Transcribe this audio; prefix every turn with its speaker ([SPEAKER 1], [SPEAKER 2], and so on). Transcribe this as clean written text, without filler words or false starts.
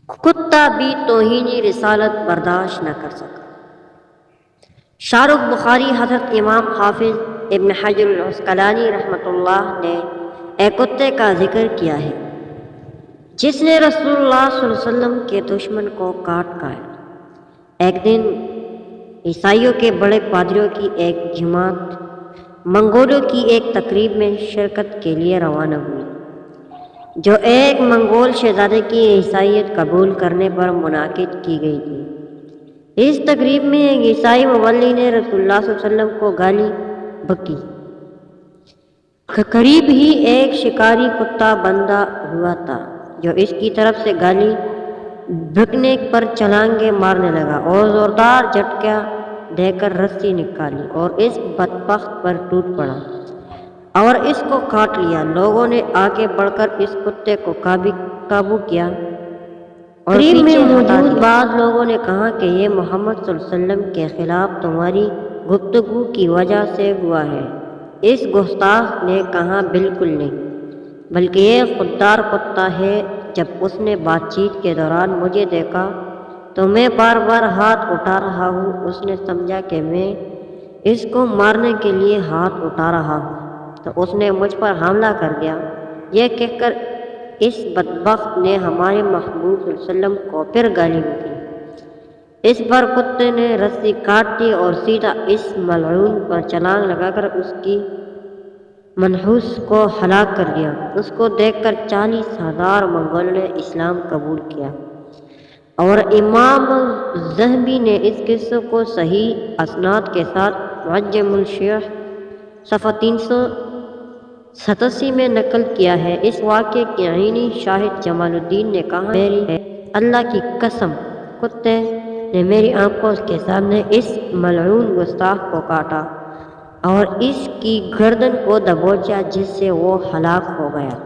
[SPEAKER 1] کتا بھی توہین رسالت برداشت نہ کر سکا۔ شارح بخاری حضرت امام حافظ ابن حجر العسقلانی رحمۃ اللہ نے ایک کتے کا ذکر کیا ہے جس نے رسول اللہ صلی اللہ علیہ وسلم کے دشمن کو کاٹ کھایا۔ ایک دن عیسائیوں کے بڑے پادریوں کی ایک جماعت منگولوں کی ایک تقریب میں شرکت کے لیے روانہ ہوئی جو ایک منگول شہزادے کی عیسائیت قبول کرنے پر منعقد کی گئی تھی۔ اس تقریب میں ایک عیسائی مولوی نے رسول اللہ صلی اللہ علیہ وسلم کو گالی بکی۔ قریب ہی ایک شکاری کتا بندھا ہوا تھا جو اس کی طرف سے گالی بکنے پر چھلانگیں مارنے لگا اور زوردار جھٹکا دے کر رسی نکالی اور اس بدبخت پر ٹوٹ پڑا اور اس کو کاٹ لیا۔ لوگوں نے آگے بڑھ کر اس کتے کو قابو کیا اور قریب میں موجود بعض لوگوں نے کہا کہ یہ محمد صلی اللہ علیہ وسلم کے خلاف تمہاری گفتگو کی وجہ سے ہوا ہے۔ اس گستاخ نے کہا بالکل نہیں، بلکہ یہ خوددار کتا ہے۔ جب اس نے بات چیت کے دوران مجھے دیکھا تو میں بار بار ہاتھ اٹھا رہا ہوں۔ اس نے سمجھا کہ میں اس کو مارنے کے لیے ہاتھ اٹھا رہا ہوں تو اس نے مجھ پر حملہ کر دیا۔ یہ کہہ کر اس بدبخت نے ہمارے محبوب صلی اللہ علیہ وسلم کو پھر گالی بکی۔ اس پر کتے نے رسی کاٹ دی اور سیدھا اس ملعون پر چھلانگ لگا کر اس کی منحوس کو ہلاک کر دیا۔ اس کو دیکھ کر 40,000 منگولوں نے اسلام قبول کیا۔ اور امام ذہبی نے اس قصے کو صحیح اسناد کے ساتھ معجم الشیوخ صفحہ 387 میں نقل کیا ہے۔ اس واقعے کے عینی شاہد جمال الدین نے کہا، میری اللہ کی قسم، کتے نے میری آنکھوں کے سامنے اس ملعون گستاخ کو کاٹا اور اس کی گردن کو دبوچا جس سے وہ ہلاک ہو گیا۔